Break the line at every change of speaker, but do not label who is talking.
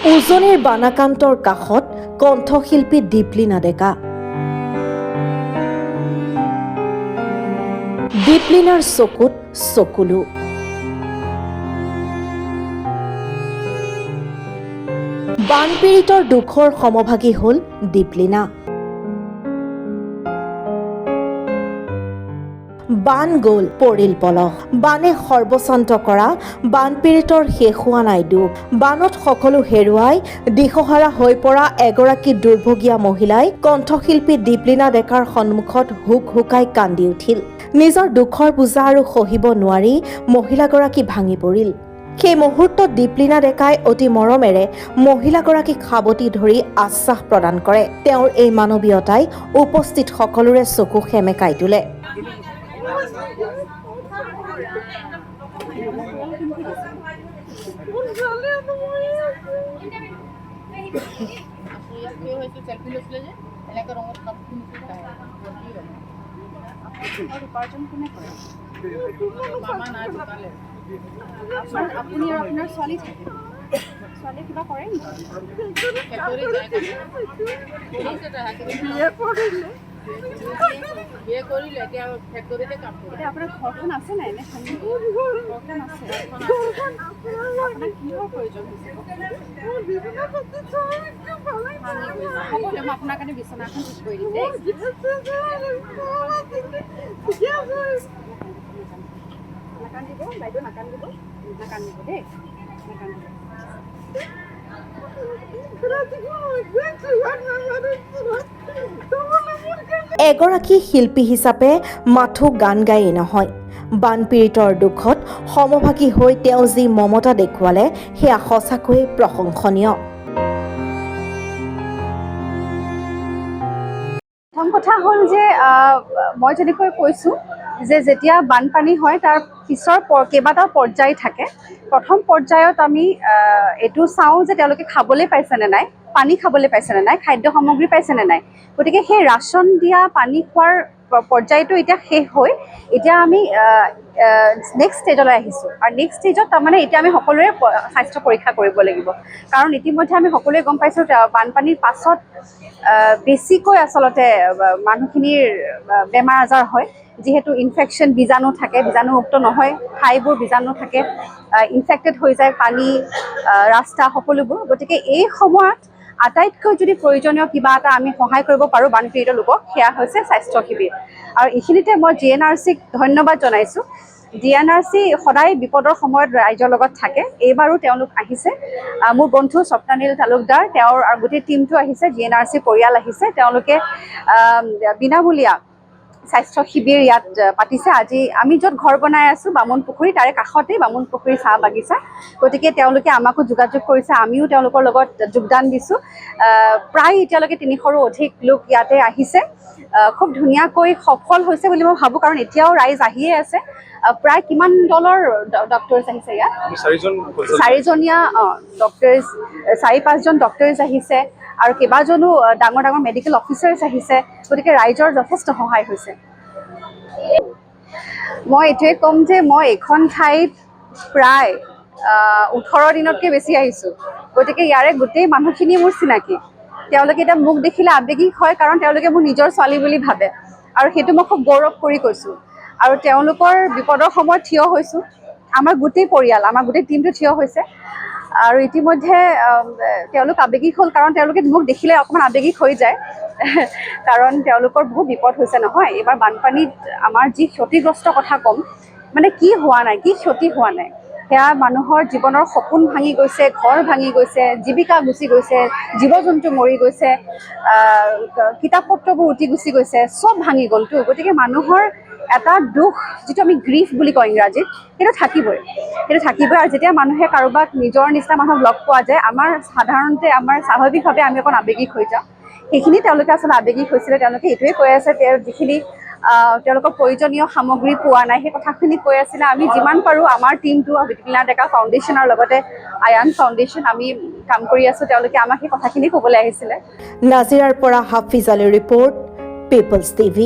উজনিৰ বানাকান্তৰ কাষত কণ্ঠশিল্পী দীপলিনা ডেকা। দীপলিনাৰ চকুত চকুলো। বানপীড়িতৰ দুখৰ সমভাগী হ'ল দীপলিনা। বান গ'ল পৰিল পলস। বানে সৰ্বশান্ত কৰা বানপীড়িতৰ শেষ হোৱা নাই দুখ। বানত সকলো হেৰুৱাই দিশহাৰা হৈ পৰা এগৰাকী দুৰ্ভগীয়া মহিলাই কণ্ঠশিল্পী দীপলিনা ডেকাৰ সন্মুখত হুক হুকাই কান্দি উঠিল। নিজৰ দুখৰ বোজা আৰু সহিব নোৱাৰি মহিলাগৰাকী ভাঙি পৰিল। সেই মুহূৰ্তত দীপলিনা ডেকাই অতি মৰমেৰে মহিলাগৰাকীক সাৱটি ধৰি আশ্বাস প্ৰদান কৰে। তেওঁৰ এই মানৱীয়তাই উপস্থিত সকলোৰে চকু সেমেকাই তোলে।
আপুনি আৰু আপোনাৰ ছোৱালী থাকে, ছোৱালী কিবা কৰে নেকি? এতিয়া আপোনাৰ ঘৰখন আছে নাই নে? ঘৰখন আছে। আপোনাক কিহৰ প্ৰয়োজন হৈছে? হ'ব দিয়ক, মই আপোনাৰ কাৰণে বিচনা এখন ঠিক কৰি দিম দেই। নাকান্দিব বাইদেউ, নাকান্দিব দেই, নাকান্দিব।
এগৰাকী শিল্পী হিচাপে মাথো গান গায়েই নহয়, বানপীড়িতৰ দুখত সমভাগী হৈ তেওঁ যি মমতা দেখুৱালে সেয়া সঁচাকৈয়ে প্ৰশংসনীয়।
প্ৰথম কথা হ'ল যে মই যেনেকৈ কৈছোঁ যে যেতিয়া বানপানী হয় তাৰ পিছৰ কেইবাটাও পৰ্যায় থাকে। প্ৰথম পৰ্যায়ত আমি এইটো চাওঁ যে তেওঁলোকে খাবলৈ পাইছেনে নাই, পানী খাবলৈ পাইছেনে নাই, খাদ্য সামগ্ৰী পাইছেনে নাই। গতিকে সেই ৰাচন দিয়া পানী খোৱাৰ পৰ্যায়টো এতিয়া শেষ হৈ এতিয়া আমি নেক্সট ষ্টেজলৈ আহিছোঁ। আৰু নেক্সট ষ্টেজত তাৰমানে এতিয়া আমি সকলোৰে স্বাস্থ্য পৰীক্ষা কৰিব লাগিব। কাৰণ ইতিমধ্যে আমি সকলোৱে গম পাইছোঁ বানপানীৰ পাছত বেছিকৈ আচলতে মানুহখিনিৰ বেমাৰ আজাৰ হয়, যিহেতু ইনফেকশ্যন বীজাণু থাকে, বীজাণুমুক্ত নহয়, ঠাইবোৰ বীজাণু থাকে, ইনফেক্টেড হৈ যায় পানী, ৰাস্তা সকলোবোৰ। গতিকে এই সময়ত আটাইতকৈ যদি প্ৰয়োজনীয় কিবা এটা আমি সহায় কৰিব পাৰোঁ বানপীড়িত লোকক, সেয়া হৈছে স্বাস্থ্য শিবিৰ। আৰু এইখিনিতে মই GNRCক ধন্যবাদ জনাইছোঁ। GNRC সদায় বিপদৰ সময়ত ৰাইজৰ লগত থাকে। এইবাৰো তেওঁলোক আহিছে। মোৰ বন্ধু স্বপ্নানীল তালুকদাৰ, তেওঁৰ আৰু গোটেই টীমটো আহিছে, GNRC পৰিয়াল আহিছে। তেওঁলোকে বিনামূলীয়া স্বাস্থ্য শিবিৰ ইয়াত পাতিছে। আজি আমি য'ত ঘৰ বনাই আছোঁ বামুণ পুখুৰী, তাৰে কাষতেই বামুণ পুখুৰী চাহ বাগিচা। গতিকে তেওঁলোকে আমাকো যোগাযোগ কৰিছে, আমিও তেওঁলোকৰ লগত যোগদান দিছোঁ। প্ৰায় এতিয়ালৈকে 300ৰো অধিক লোক ইয়াতে আহিছে। খুব ধুনীয়াকৈ সফল হৈছে বুলি মই ভাবোঁ, কাৰণ এতিয়াও ৰাইজ আহিয়ে আছে। প্ৰায় কিমান দলৰ ডক্টৰ্ছ আহিছে ইয়াত? 4জনীয়া ডক্টৰ্ছ, 4-5জন ডক্টৰ্ছ আহিছে আৰু কেইবাজনো ডাঙৰ ডাঙৰ মেডিকেল অফিচাৰ্ছ আহিছে। গতিকে ৰাইজৰ যথেষ্ট সহায় হৈছে। মই এইটোৱে ক'ম যে মই এইখন ঠাইত প্ৰায় 18 দিনতকৈ বেছি আহিছোঁ। গতিকে ইয়াৰে গোটেই মানুহখিনি মোৰ চিনাকি। তেওঁলোকে এতিয়া মোক দেখিলে আৱেগিক হয়, কাৰণ তেওঁলোকে মোৰ নিজৰ ছোৱালী বুলি ভাবে, আৰু সেইটো মই খুব গৌৰৱ কৰি কৈছোঁ। আৰু তেওঁলোকৰ বিপদৰ সময়ত থিয় হৈছোঁ। আমাৰ গোটেই পৰিয়াল, আমাৰ গোটেই টীমটো থিয় হৈছে। আৰু ইতিমধ্যে তেওঁলোক আৱেগিক হ'ল, কাৰণ তেওঁলোকে মোক দেখিলে অকণমান আৱেগিক হৈ যায়। কাৰণ তেওঁলোকৰ বহুত বিপদ হৈছে নহয়। এইবাৰ বানপানীত আমাৰ যি ক্ষতিগ্ৰস্ত কথা ক'ম, মানে কি হোৱা নাই, কি ক্ষতি হোৱা নাই, সেয়া মানুহৰ জীৱনৰ সপোন ভাঙি গৈছে, ঘৰ ভাঙি গৈছে, জীৱিকা গুচি গৈছে, জীৱ জন্তু মৰি গৈছে, কিতাপ পত্ৰবোৰ উটি গুচি গৈছে, চব ভাঙি গ'লতো। গতিকে মানুহৰ এটা দুখ, যিটো আমি গ্ৰীফ বুলি কওঁ ইংৰাজীত, সেইটো থাকিবই। আৰু যেতিয়া মানুহে কাৰোবাক নিজৰ নিচিনা মানুহক লগ পোৱা যায়, সাধাৰণতে আমাৰ স্বাভাৱিকভাৱে আমি অকণ আৱেগিক হৈ যাওঁ। সেইখিনি তেওঁলোকে আচলতে আৱেগিক হৈছিলে। তেওঁলোকে এইটোৱে কৈ আছে, যিখিনি তেওঁলোকৰ প্ৰয়োজনীয় সামগ্ৰী পোৱা নাই, সেই কথাখিনি কৈ আছিলে। আমি যিমান পাৰোঁ আমাৰ টীমটো দীপলিনা ডেকা ফাউণ্ডেশ্যনৰ লগতে আয়ান ফাউণ্ডেশ্যন আমি কাম কৰি আছোঁ। তেওঁলোকে আমাক সেই কথাখিনি ক'বলৈ আহিছিলে।
নাজিৰাৰ পৰা হাফিজ আলীৰ ৰিপৰ্ট, পিপলছ TV।